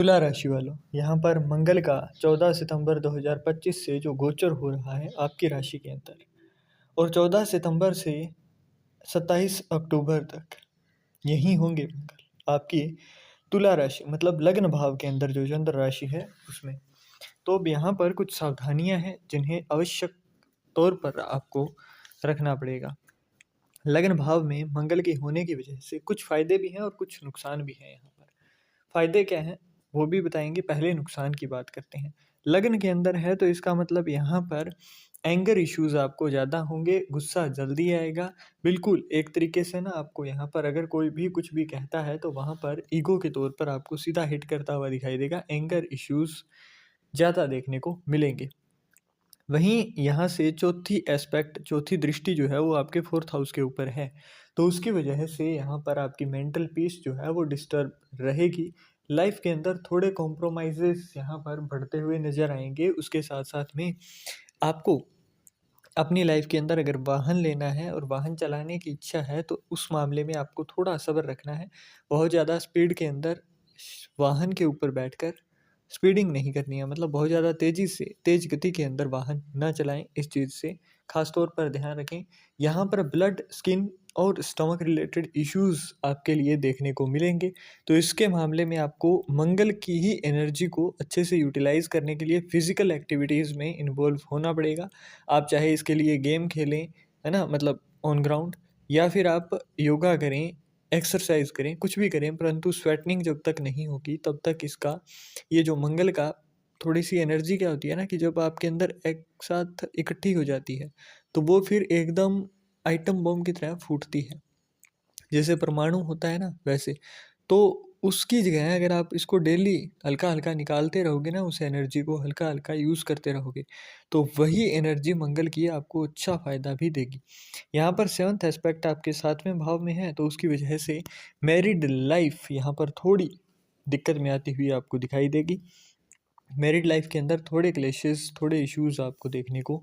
तुला राशि वालों, यहाँ पर मंगल का 14 सितंबर 2025 से जो गोचर हो रहा है आपकी राशि के अंदर, और 14 सितंबर से 27 अक्टूबर तक यही होंगे मंगल आपकी तुला राशि मतलब लग्न भाव के अंदर जो चंद्र राशि है उसमें। तो अब यहाँ पर कुछ सावधानियां हैं जिन्हें आवश्यक तौर पर आपको रखना पड़ेगा। लग्न भाव में मंगल के होने की वजह से कुछ फायदे भी हैं और कुछ नुकसान भी हैं। यहाँ पर फायदे क्या हैं वो भी बताएंगे, पहले नुकसान की बात करते हैं। लग्न के अंदर है तो इसका मतलब यहाँ पर एंगर इश्यूज आपको ज़्यादा होंगे, गुस्सा जल्दी आएगा। बिल्कुल एक तरीके से ना आपको यहाँ पर अगर कोई भी कुछ भी कहता है तो वहाँ पर ईगो के तौर पर आपको सीधा हिट करता हुआ दिखाई देगा। एंगर इश्यूज ज़्यादा देखने को मिलेंगे। वहीं यहाँ से चौथी दृष्टि जो है वो आपके फोर्थ हाउस के ऊपर है, तो उसकी वजह से यहाँ पर आपकी मेंटल पीस जो है वो डिस्टर्ब रहेगी। लाइफ के अंदर थोड़े कॉम्प्रोमाइजेस यहाँ पर बढ़ते हुए नजर आएंगे। उसके साथ साथ में आपको अपनी लाइफ के अंदर अगर वाहन लेना है और वाहन चलाने की इच्छा है तो उस मामले में आपको थोड़ा सब्र रखना है। बहुत ज़्यादा स्पीड के अंदर वाहन के ऊपर बैठकर स्पीडिंग नहीं करनी है, मतलब बहुत ज़्यादा तेज़ी से तेज़ गति के अंदर वाहन ना चलाएं। इस चीज़ से खास तौर पर ध्यान रखें। यहाँ पर ब्लड, स्किन और स्टमक रिलेटेड इश्यूज आपके लिए देखने को मिलेंगे। तो इसके मामले में आपको मंगल की ही एनर्जी को अच्छे से यूटिलाइज करने के लिए फिजिकल एक्टिविटीज़ में इन्वॉल्व होना पड़ेगा। आप चाहे इसके लिए गेम खेलें, है ना, मतलब ऑन ग्राउंड, या फिर आप योगा करें, एक्सरसाइज करें, कुछ भी करें, परंतु स्वेटनिंग जब तक नहीं होगी तब तक इसका ये जो मंगल का थोड़ी सी एनर्जी क्या होती है ना कि जब आपके अंदर एक साथ इकट्ठी हो जाती है तो वो फिर एकदम आइटम बम की तरह फूटती है। जैसे परमाणु होता है ना वैसे। तो उसकी जगह अगर आप इसको डेली हल्का हल्का निकालते रहोगे ना, उस एनर्जी को हल्का हल्का यूज़ करते रहोगे, तो वही एनर्जी मंगल की आपको अच्छा फ़ायदा भी देगी। यहाँ पर सेवन्थ एस्पेक्ट आपके सातवें भाव में है तो उसकी वजह से मैरिड लाइफ यहाँ पर थोड़ी दिक्कत में आती हुई आपको दिखाई देगी। मैरिड लाइफ के अंदर थोड़े क्लेशेस, थोड़े इश्यूज आपको देखने को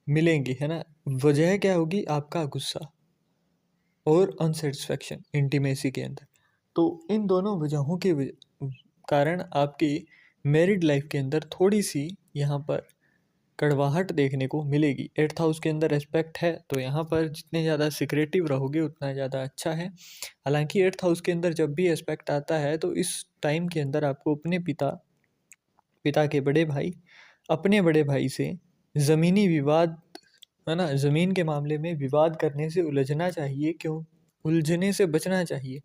मिलेंगे, है ना। वजह क्या होगी? आपका गुस्सा और अनसेटिस्फैक्शन इंटीमेसी के अंदर। तो इन दोनों वजहों के कारण आपकी मैरिड लाइफ के अंदर थोड़ी सी यहाँ पर कड़वाहट देखने को मिलेगी। एट्थ हाउस के अंदर एस्पेक्ट है तो यहाँ पर जितने ज़्यादा सिक्रेटिव रहोगे उतना ज़्यादा अच्छा है। हालांकि एट्थ हाउस के अंदर जब भी एस्पेक्ट आता है तो इस टाइम के अंदर आपको अपने पिता के बड़े भाई, अपने बड़े भाई से ज़मीनी विवाद, है ना, ज़मीन के मामले में विवाद करने से उलझना चाहिए। क्यों? उलझने से बचना चाहिए,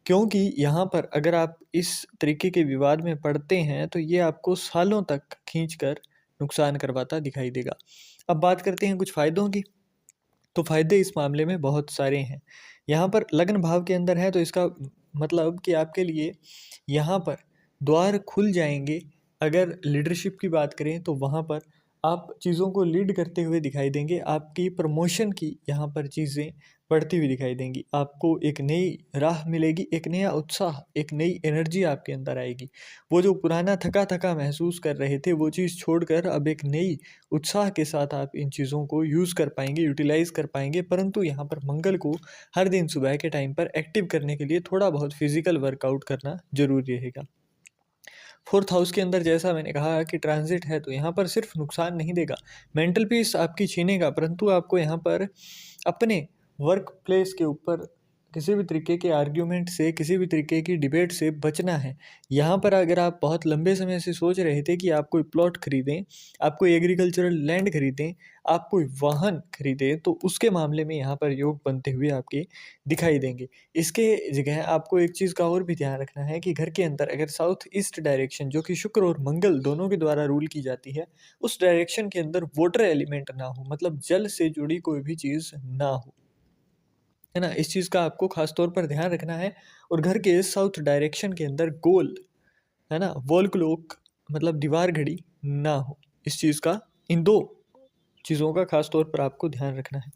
क्योंकि यहाँ पर अगर आप इस तरीके के विवाद में पड़ते हैं तो ये आपको सालों तक खींचकर नुकसान करवाता दिखाई देगा। अब बात करते हैं कुछ फ़ायदों की। तो फ़ायदे इस मामले में बहुत सारे हैं। यहाँ पर लग्न भाव के अंदर है तो इसका मतलब कि आपके लिए यहाँ पर द्वार खुल जाएंगे। अगर लीडरशिप की बात करें तो वहाँ पर आप चीज़ों को लीड करते हुए दिखाई देंगे। आपकी प्रमोशन की यहाँ पर चीज़ें बढ़ती हुई दिखाई देंगी। आपको एक नई राह मिलेगी, एक नया उत्साह, एक नई एनर्जी आपके अंदर आएगी। वो जो पुराना थका थका महसूस कर रहे थे वो चीज़ छोड़कर अब एक नई उत्साह के साथ आप इन चीज़ों को यूज़ कर पाएंगे, यूटिलाइज़ कर पाएंगे। परंतु यहाँ पर मंगल को हर दिन सुबह के टाइम पर एक्टिव करने के लिए थोड़ा बहुत फिजिकल वर्कआउट करना जरूरी रहेगा। फोर्थ हाउस के अंदर जैसा मैंने कहा कि ट्रांजिट है तो यहाँ पर सिर्फ नुकसान नहीं देगा, मेंटल पीस आपकी छीनेगा, परंतु आपको यहाँ पर अपने वर्क प्लेस के ऊपर किसी भी तरीके के आर्ग्यूमेंट से, किसी भी तरीके की डिबेट से बचना है। यहाँ पर अगर आप बहुत लंबे समय से सोच रहे थे कि आप कोई प्लॉट खरीदें, आप कोई एग्रीकल्चरल लैंड खरीदें, आप कोई वाहन खरीदें, तो उसके मामले में यहाँ पर योग बनते हुए आपके दिखाई देंगे। इसके जगह आपको एक चीज़ का और भी ध्यान रखना है कि घर के अंदर अगर साउथ ईस्ट डायरेक्शन, जो कि शुक्र और मंगल दोनों के द्वारा रूल की जाती है, उस डायरेक्शन के अंदर वाटर एलिमेंट ना हो, मतलब जल से जुड़ी कोई भी चीज़ ना हो, है ना। इस चीज़ का आपको खास तौर पर ध्यान रखना है। और घर के साउथ डायरेक्शन के अंदर गोल, है ना, वॉल क्लॉक मतलब दीवार घड़ी ना हो। इस चीज़ का, इन दो चीज़ों का खास तौर पर आपको ध्यान रखना है।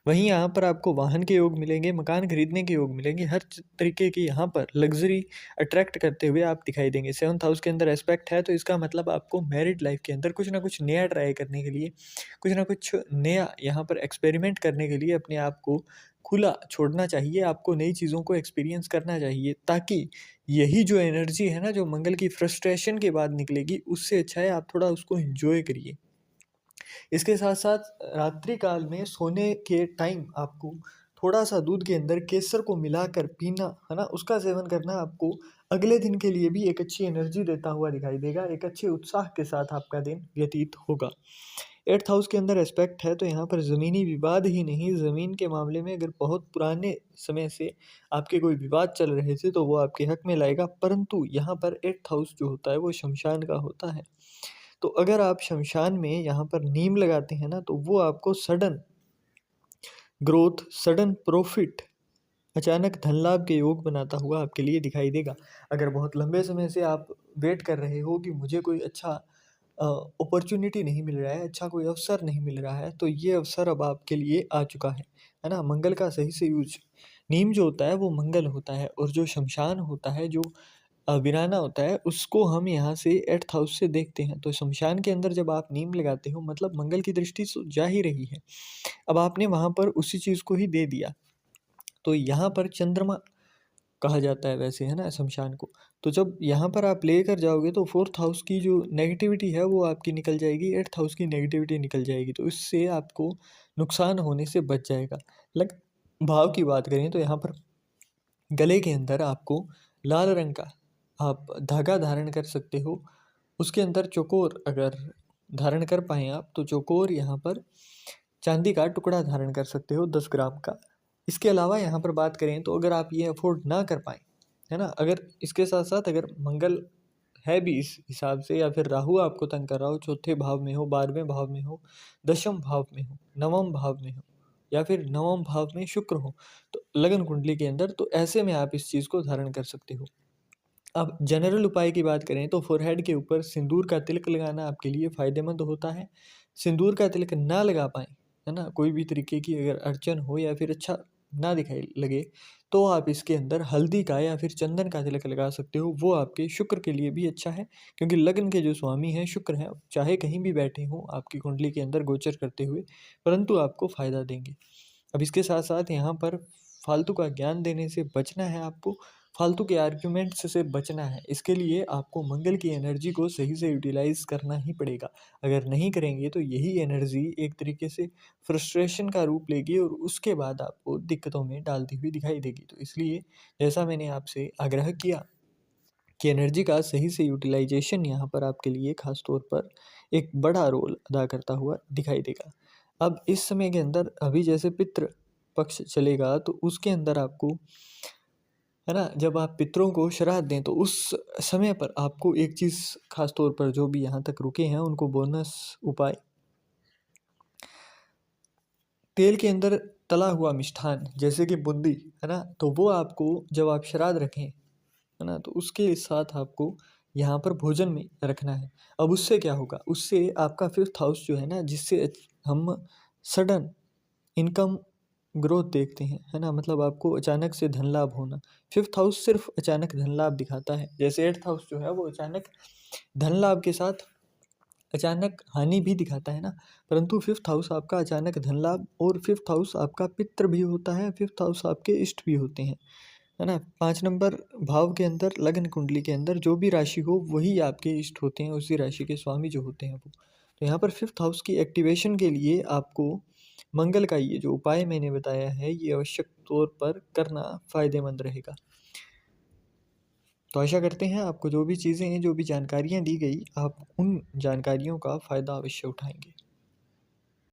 वहीं यहाँ पर आपको वाहन के योग मिलेंगे, मकान खरीदने के योग मिलेंगे, हर तरीके की यहाँ पर लग्जरी अट्रैक्ट करते हुए आप दिखाई देंगे। सेवन्थ हाउस के अंदर एस्पेक्ट है तो इसका मतलब आपको मैरिड लाइफ के अंदर कुछ ना कुछ नया ट्राई करने के लिए, कुछ ना कुछ नया यहाँ पर एक्सपेरिमेंट करने के लिए अपने आप को खुला छोड़ना चाहिए, आपको नई चीज़ों को एक्सपीरियंस करना चाहिए, ताकि यही जो एनर्जी है ना, जो मंगल की फ्रस्ट्रेशन के बाद निकलेगी, उससे अच्छा है आप थोड़ा उसको एंजॉय करिए। इसके साथ साथ रात्रि काल में सोने के टाइम आपको थोड़ा सा दूध के अंदर केसर को मिलाकर पीना है ना, उसका सेवन करना आपको अगले दिन के लिए भी एक अच्छी एनर्जी देता हुआ दिखाई देगा, एक अच्छे उत्साह के साथ आपका दिन व्यतीत होगा। 8th हाउस के अंदर एस्पेक्ट है, तो यहाँ पर ज़मीनी विवाद ही नहीं, ज़मीन के मामले में अगर बहुत पुराने समय से आपके कोई विवाद चल रहे थे तो वो आपके हक में लाएगा, परंतु यहाँ पर 8th हाउस जो होता है वो शमशान का होता है। तो अगर आप शमशान में यहाँ पर नीम लगाते हैं ना, तो वो आपको सडन ग्रोथ, सडन प्रॉफिट, अचानक धन लाभ के योग बनाता हुआ आपके लिए दिखाई देगा। अगर बहुत लंबे समय से आप वेट कर रहे हो कि मुझे कोई अच्छा अपॉर्चुनिटी नहीं मिल रहा है, अच्छा कोई अवसर नहीं मिल रहा है, तो ये अवसर अब आपके लिए आ चुका है ना? मंगल का सही से यूज़, नीम जो होता है वो मंगल होता है, और जो शमशान होता है, जो वीराना होता है, उसको हम यहाँ से 8th हाउस से देखते हैं। तो शमशान के अंदर जब आप नीम लगाते हो, मतलब मंगल की दृष्टि तो जा ही रही है। अब आपने वहाँ पर उसी चीज़ को ही दे दिया। तो यहाँ पर चंद्रमा कहा जाता है वैसे, है ना, शमशान को। तो जब यहाँ पर आप लेकर जाओगे तो 4th हाउस की जो नेगेटिविटी है वो आपकी निकल जाएगी, 8th हाउस की नेगेटिविटी निकल जाएगी, तो इससे आपको नुकसान होने से बच जाएगा। लग भाव की बात करें तो यहाँ पर गले के अंदर आपको लाल रंग का आप धागा धारण कर सकते हो। उसके अंदर चौकोर अगर धारण कर पाएँ आप, तो चौकोर यहाँ पर चांदी का टुकड़ा धारण कर सकते हो 10 ग्राम का। इसके अलावा यहाँ पर बात करें तो अगर आप ये अफ़ोर्ड ना कर पाएँ, है ना? अगर इसके साथ-साथ अगर मंगल है भी इस हिसाब से, या फिर राहु आपको तंग कर रहा हो, चौथे भाव में हो, 12वें भाव में हो, दशम भाव में हो, नवम भाव में हो, या फिर नवम भाव में शुक्र हो, तो लगन कुंडली के अंदर, तो ऐसे में आप इस चीज़ को धारण कर सकते हो। अब जनरल उपाय की बात करें तो फ़ोरहेड के ऊपर सिंदूर का तिलक लगाना आपके लिए फ़ायदेमंद होता है। सिंदूर का तिलक ना लगा पाएँ, है ना? कोई भी तरीके की अगर अड़चन हो या फिर अच्छा ना दिखाई लगे, तो आप इसके अंदर हल्दी का या फिर चंदन का तिलक लगा सकते हो। वो आपके शुक्र के लिए भी अच्छा है, क्योंकि लग्न के जो स्वामी हैं शुक्र हैं, चाहे कहीं भी बैठे हों आपकी कुंडली के अंदर गोचर करते हुए, परंतु आपको फ़ायदा देंगे। अब इसके साथ-साथ यहाँ पर फालतू का ज्ञान देने से बचना है आपको, फालतू के आर्ग्यूमेंट्स से बचना है। इसके लिए आपको मंगल की एनर्जी को सही से यूटिलाइज़ करना ही पड़ेगा। अगर नहीं करेंगे तो यही एनर्जी एक तरीके से फ्रस्ट्रेशन का रूप लेगी, और उसके बाद आपको दिक्कतों में डालती हुई दिखाई देगी। तो इसलिए जैसा मैंने आपसे आग्रह किया कि एनर्जी का सही से यूटिलाइज़ेशन यहाँ पर आपके लिए ख़ास तौर पर एक बड़ा रोल अदा करता हुआ दिखाई देगा। अब इस समय के अंदर अभी जैसे पितृ पक्ष चलेगा, तो उसके अंदर आपको, है ना, जब आप पितरों को श्राद्ध दें तो उस समय पर आपको एक चीज़ ख़ास तौर पर, जो भी यहाँ तक रुके हैं उनको बोनस उपाय, तेल के अंदर तला हुआ मिष्ठान जैसे कि बूंदी, है ना, तो वो आपको जब आप श्राद्ध रखें, है ना, तो उसके साथ आपको यहाँ पर भोजन में रखना है। अब उससे क्या होगा, उससे आपका 5th हाउस जो है ना, जिससे हम सडन इनकम ग्रोथ देखते हैं, है ना, मतलब आपको अचानक से धन लाभ होना। 5th हाउस सिर्फ अचानक धन लाभ दिखाता है, जैसे 8th हाउस जो है वो अचानक धन लाभ के साथ अचानक हानि भी दिखाता है ना, परंतु 5th हाउस आपका अचानक धन लाभ, और 5th हाउस आपका पितृ भी होता है, 5th हाउस आपके इष्ट भी होते हैं, है ना? 5 नंबर भाव के अंदर लग्न कुंडली के अंदर जो भी राशि हो वही आपके इष्ट होते हैं, उसी राशि के स्वामी जो होते हैं वो। तो यहाँ पर 5th हाउस की एक्टिवेशन के लिए आपको मंगल का ये जो उपाय मैंने बताया है, ये आवश्यक तौर पर करना फ़ायदेमंद रहेगा। तो आशा करते हैं आपको जो भी चीज़ें हैं, जो भी जानकारियाँ दी गई, आप उन जानकारियों का फ़ायदा अवश्य उठाएँगे।